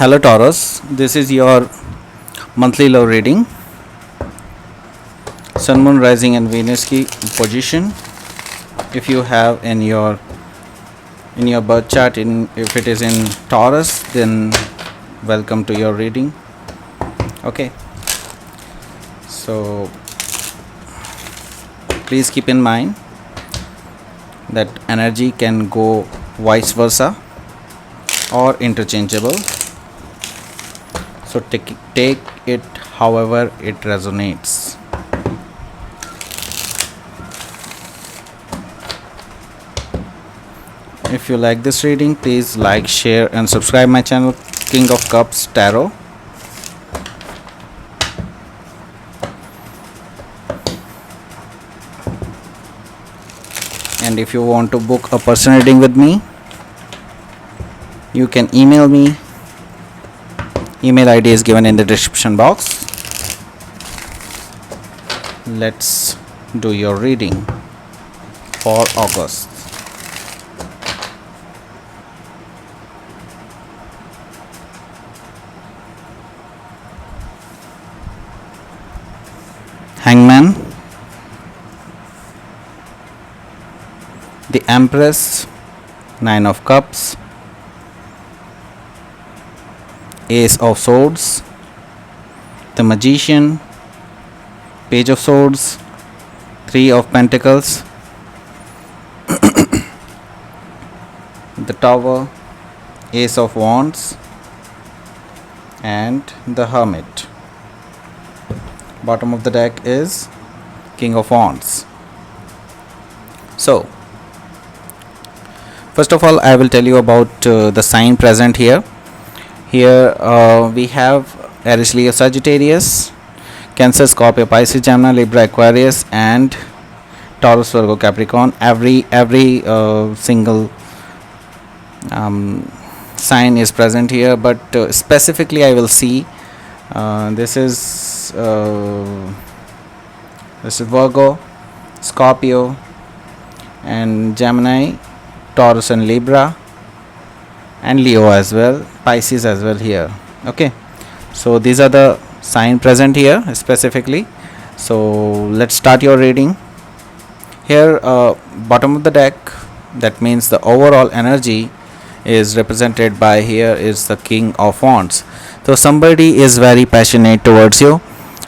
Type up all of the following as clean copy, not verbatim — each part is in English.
Hello Taurus, this is your monthly love reading. Sun, Moon, Rising and Venus की position. If you have in your birth chart, if it is in Taurus, then welcome to your reading. Okay. So please keep in mind that energy can go vice versa or interchangeable. So take it however it resonates. If you like this reading, please like, share and subscribe my channel King of Cups Tarot. And if you want to book a personal reading with me, you can email me. Email ID is given in the description box. Let's do your reading for August. Hangman, the Empress, Nine of Cups, Ace of Swords, the Magician, Page of Swords, Three of Pentacles, the Tower, Ace of Wands and the Hermit. Bottom of the deck is King of Wands. So first of all, I will tell you about the sign present here. Here we have Aries, Leo, Sagittarius, Cancer, Scorpio, Pisces, Gemini, Libra, Aquarius and Taurus, Virgo, Capricorn. Every single sign is present here, but specifically I will see this is Virgo, Scorpio and Gemini, Taurus and Libra and Leo as well, Pisces as well here. Okay, so these are the sign present here specifically. So let's start your reading. Here bottom of the deck, that means the overall energy is represented by here is the King of Wands. So somebody is very passionate towards you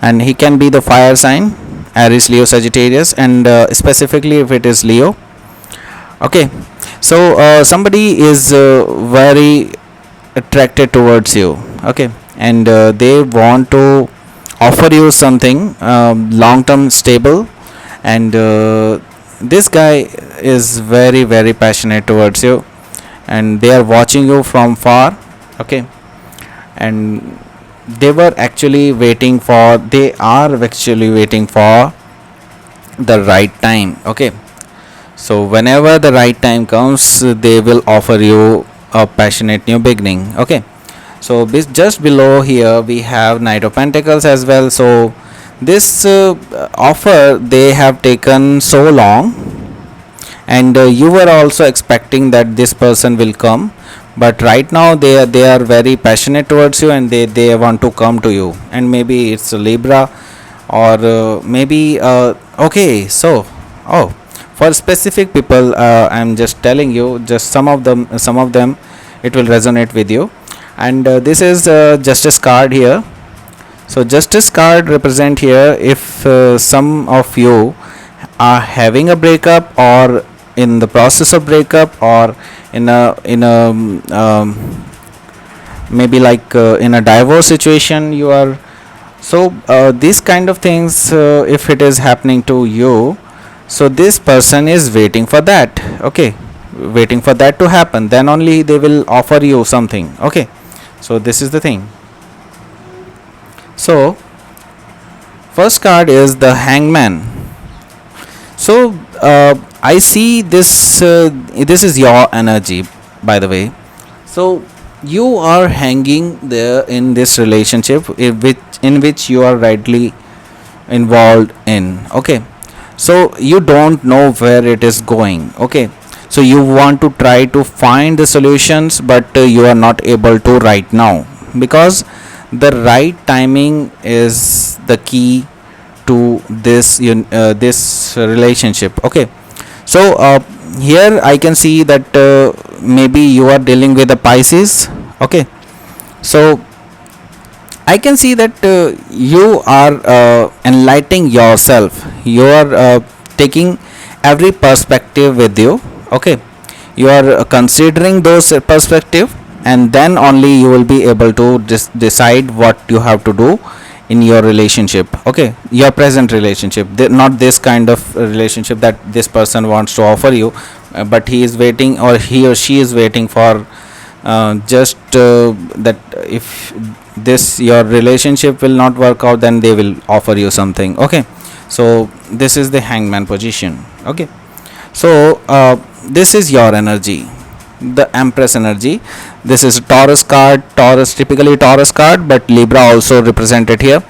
and he can be the fire sign, Aries, Leo, Sagittarius and specifically if it is Leo. Okay, so somebody is very attracted towards you. Okay, and they want to offer you something long term stable, and this guy is very passionate towards you and they are watching you from far. Okay, and they are actually waiting for the right time. Okay, so whenever the right time comes, they will offer you a passionate new beginning. Okay, so just below here we have Knight of Pentacles as well. So this offer they have taken so long, and you were also expecting that this person will come, but right now they are very passionate towards you and they want to come to you, and maybe it's a Libra or maybe okay, so for specific people I'm just telling you, just some of them it will resonate with you. And this is Justice card here. So Justice card represent here if some of you are having a breakup or in the process of breakup or in a maybe like in a divorce situation you are. So these kind of things if it is happening to you, so this person is waiting for that. Okay, waiting for that to happen, then only they will offer you something. Okay, so this is the thing. So first card is the Hangman. So I see this is your energy, by the way. So you are hanging there in this relationship in which you are rightly involved in. Okay, so you don't know where it is going. Okay, so you want to try to find the solutions, but you are not able to right now. because the right timing is the key to this relationship. Okay, so here I can see that maybe you are dealing with a Pisces. Okay, so I can see that you are enlightening yourself. You are taking every perspective with you. Okay, you are considering those perspective, and then only you will be able to decide what you have to do in your relationship. Okay, your present relationship, not this kind of relationship that this person wants to offer you, but he is waiting, or he or she is waiting for just that if this your relationship will not work out, then they will offer you something. Okay, so this is the hangman position. Okay, so this is your energy, the empress energy. This is a Taurus card. Taurus, typically Taurus card, but Libra also represented here.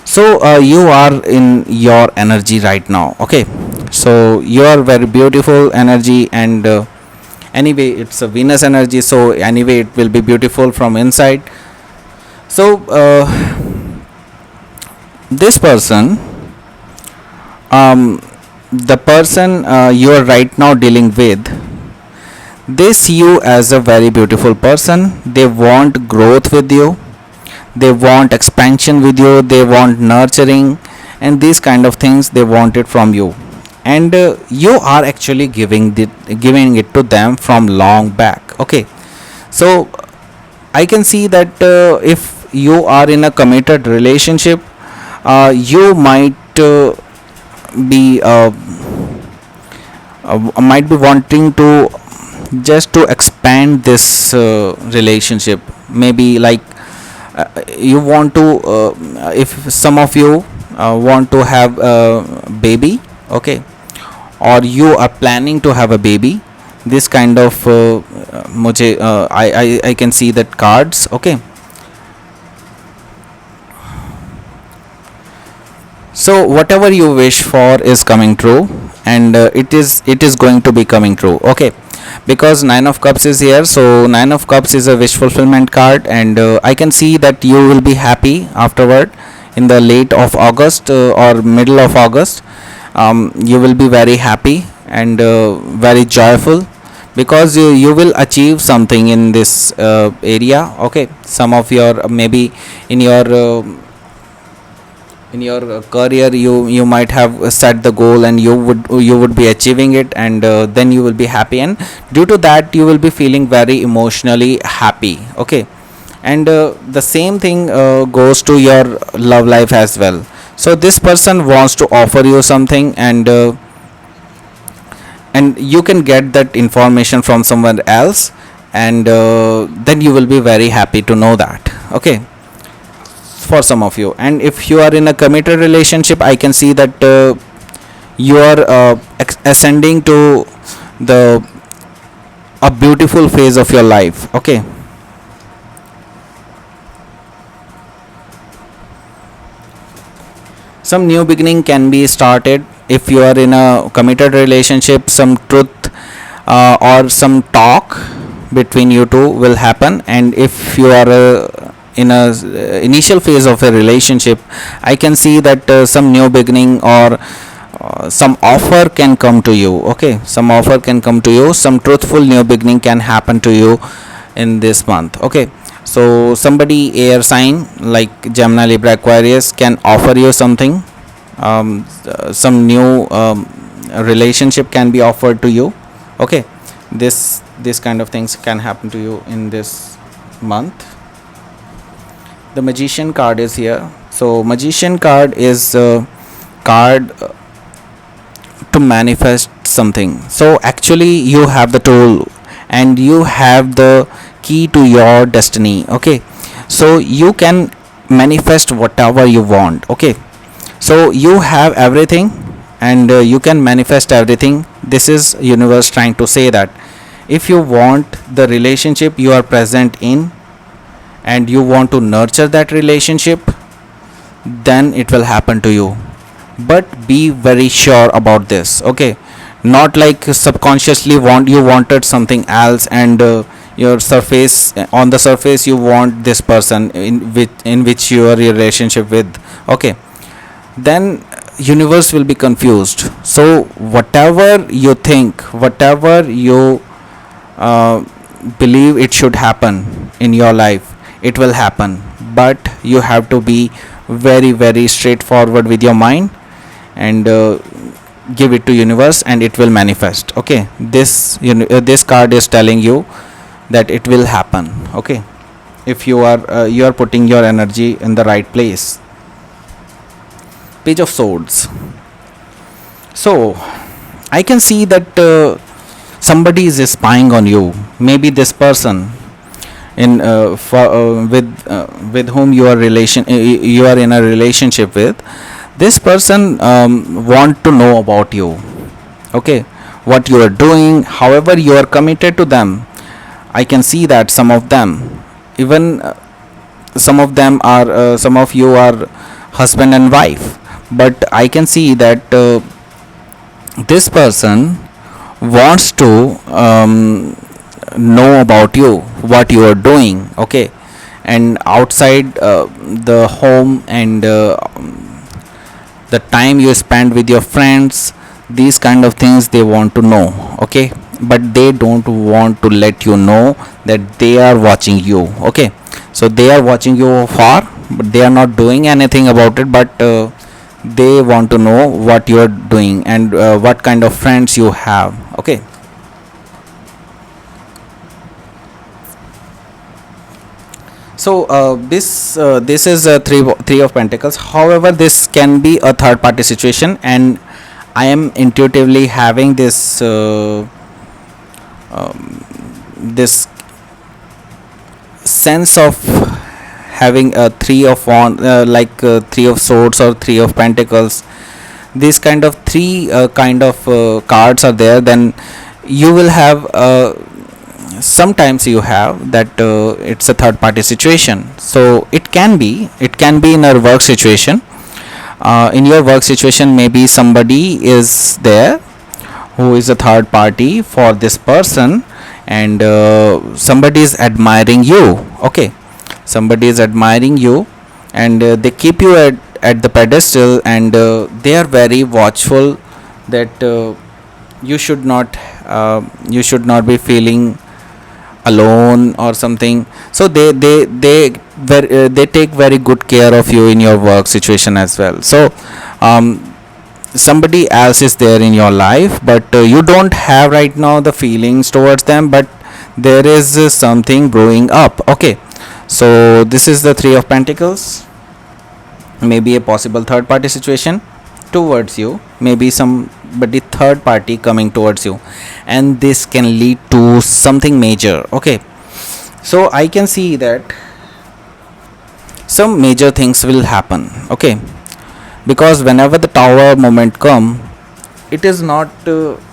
So you are in your energy right now. Okay, so you are very beautiful energy, and anyway it's a Venus energy, so anyway it will be beautiful from inside. So this person, the person you are right now dealing with, they see you as a very beautiful person. They want growth with you, they want expansion with you, they want nurturing, and these kind of things they want it from you. And you are actually giving it to them from long back. Okay, so I can see that if you are in a committed relationship, you be might be wanting to just to expand this relationship. Maybe like you want to if some of you want to have a baby. Okay, or you are planning to have a baby, this kind of मुझे I can see that cards. Okay, so whatever you wish for is coming true, and it is going to be coming true. Okay, because Nine of Cups is here, so Nine of Cups is a wish fulfillment card, and I can see that you will be happy afterward in the late of August or middle of August. You will be very happy and very joyful, because you will achieve something in this area. Okay, some of your maybe in your career, you might have set the goal, and you would be achieving it, and then you will be happy, and due to that you will be feeling very emotionally happy. Okay, and the same thing goes to your love life as well. So this person wants to offer you something, and you can get that information from someone else, and then you will be very happy to know that. Okay, for some of you. And if you are in a committed relationship, I can see that you are ascending to the a beautiful phase of your life. Okay, some new beginning can be started if you are in a committed relationship. Some truth or some talk between you two will happen, and if you are in a initial phase of a relationship, I can see that some new beginning or some offer can come to you. Okay, some offer can come to you, some truthful new beginning can happen to you in this month. Okay, so somebody air sign like Gemini, Libra, Aquarius can offer you something. Some new relationship can be offered to you. Okay, this kind of things can happen to you in this month. The Magician card is here. So Magician card is a card to manifest something. So actually you have the tool, and you have the key to your destiny. Okay, so you can manifest whatever you want. Okay, so you have everything, and you can manifest everything. This is universe trying to say that if you want the relationship you are present in, and you want to nurture that relationship, then it will happen to you. But be very sure about this. Okay, not like subconsciously wanted something else, and your surface, on the surface you want this person in which you are in relationship with. Okay, then universe will be confused. So whatever you think, whatever you uh, believe it should happen in your life, it will happen. But you have to be very very straightforward with your mind, and give it to universe and it will manifest. Okay, this card is telling you that it will happen. Okay, if you are putting your energy in the right place. Page of swords. So I can see that somebody is spying on you. Maybe this person in with whom you are in a relationship with. This person want to know about you. Okay, what you are doing, however you are committed to them. I can see that some of them, even some of them are some of you are husband and wife, but I can see that this person wants to know about you, what you are doing. Okay, and outside the home, and the time you spend with your friends, these kind of things they want to know. Okay, but they don't want to let you know that they are watching you. Okay, so they are watching you far, but they are not doing anything about it, but they want to know what you are doing, and what kind of friends you have. Okay, so this is three of pentacles. However, this can be a third party situation, and I am intuitively having this sense of having a three of wand, three of swords or three of pentacles. These kind of three kind of cards are there. Then you will have sometimes you have that it's a third party situation. So it can be in a work situation. In your work situation, maybe somebody is there who is a third party for this person, and somebody is admiring you. Okay, somebody is admiring you, and they keep you at the pedestal, and they are very watchful that you should not be feeling alone or something. So they take very good care of you in your work situation as well. So somebody else is there in your life, but you don't have right now the feelings towards them, but there is something brewing up. Okay, so this is the three of pentacles. Maybe a possible third party situation towards you, maybe somebody third party coming towards you, and this can lead to something major. Okay, so I can see that some major things will happen. Okay, because whenever the tower moment come, it is not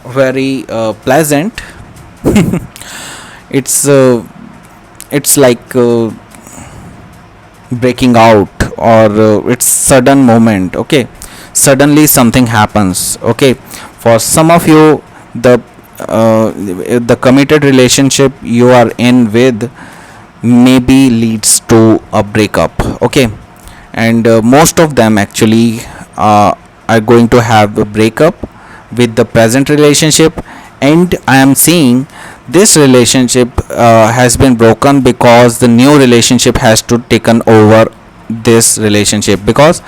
very pleasant. it's it's like breaking out, or it's sudden moment. Okay, suddenly something happens. Okay, for some of you, the committed relationship you are in with maybe leads to a breakup. Okay, and most of them actually are going to have a breakup with the present relationship, and I am seeing this relationship has been broken because the new relationship has to taken over this relationship, because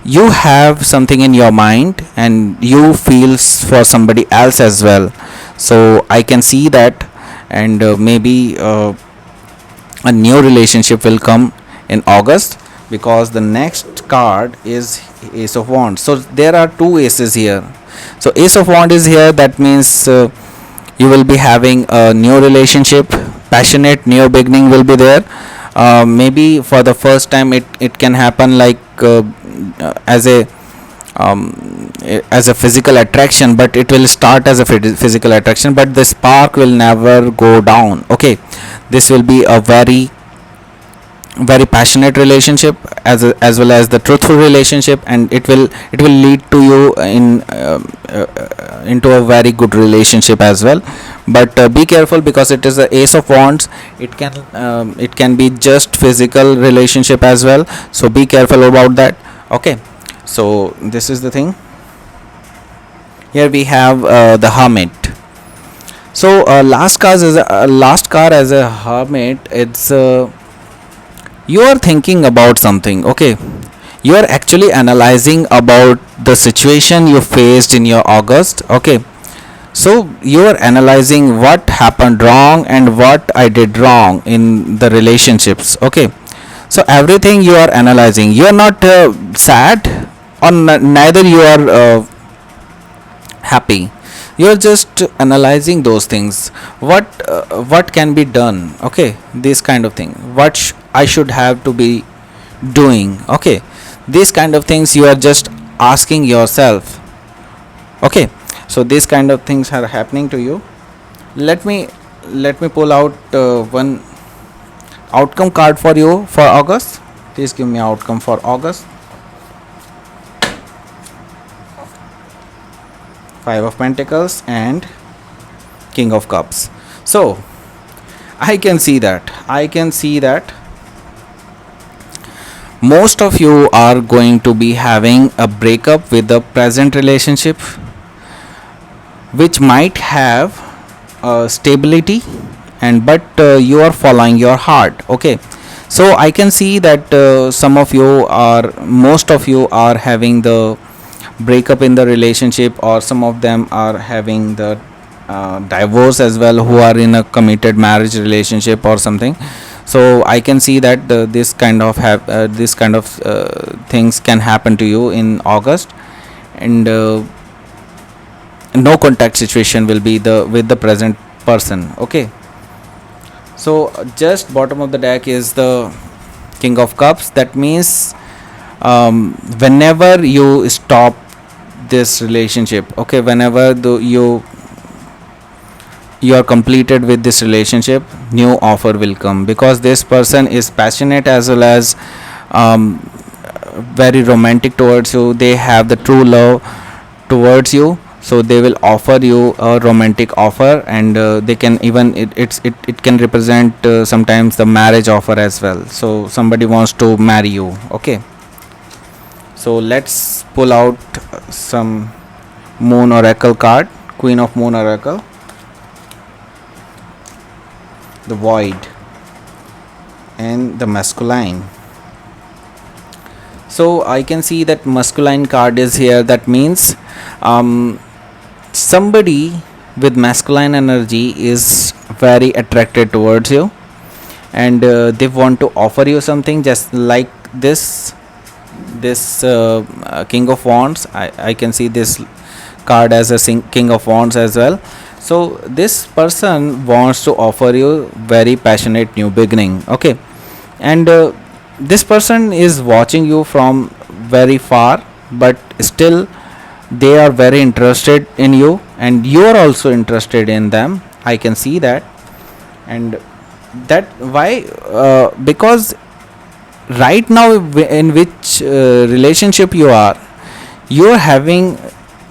you have something in your mind and you feel for somebody else as well. So I can see that, and maybe a new relationship will come in August, because the next card is Ace of Wands. So there are two aces here. So Ace of Wands is here, that means you will be having a new relationship, passionate new beginning will be there. Maybe for the first time it can happen like as a physical attraction, but it will start as a physical attraction, but the spark will never go down. Okay, this will be a very very passionate relationship, as well as the truthful relationship, and it will lead to you in into a very good relationship as well. but be careful because it is the Ace of Wands. It can be just physical relationship as well, so be careful about that. Okay, so this is the thing. Here we have the Hermit. So last card as a Hermit, it's you are thinking about something. Okay, you are actually analyzing about the situation you faced in your August. Okay, so you are analyzing what happened wrong and what I did wrong in the relationships. Okay, so everything you are analyzing. You are not sad, or neither you are happy. You are just analyzing those things. What can be done? Okay, this kind of thing. What I should have to be doing? Okay, these kind of things you are just asking yourself. Okay, so these kind of things are happening to you. Let me pull out one outcome card for you for August. Please give me outcome for August. Five of Pentacles and King of Cups. So I can see that most of you are going to be having a breakup with the present relationship, which might have stability, and but you are following your heart. Okay, so I can see that most of you are having the breakup in the relationship, or some of them are having the divorce as well, who are in a committed marriage relationship or something. So I can see that this kind of things can happen to you in August, and no contact situation will be with the present person. Okay, so just bottom of the deck is the King of Cups. That means whenever you stop this relationship, okay, whenever you are completed with this relationship, new offer will come, because this person is passionate as well as very romantic towards you. They have the true love towards you, so they will offer you a romantic offer, and they can even it can represent sometimes the marriage offer as well. So somebody wants to marry you. Okay, so let's pull out some Moon Oracle card. Queen of Moon Oracle, the Void, and the Masculine. So I can see that Masculine card is here. That means somebody with masculine energy is very attracted towards you, and they want to offer you something, just like this King of Wands. I can see this card as a King of Wands as well. So this person wants to offer you very passionate new beginning. Okay, and this person is watching you from very far, but still they are very interested in you, and you are also interested in them. I can see that. And that why because right now in which relationship you are having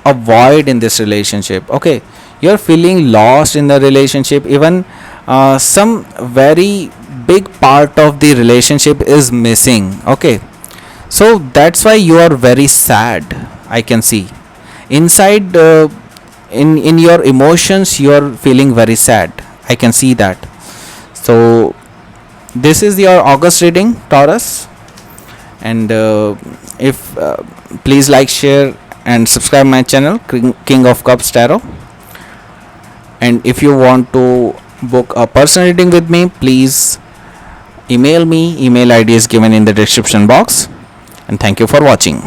a void in this relationship. Okay, you're feeling lost in the relationship. Even some very big part of the relationship is missing. Okay, so that's why you are very sad. I can see inside in your emotions you are feeling very sad. I can see that. So this is your August reading, Taurus. And if please like, share and subscribe my channel, King of Cups Tarot. And if you want to book a personal reading with me, please email me. Email ID is given in the description box. And thank you for watching.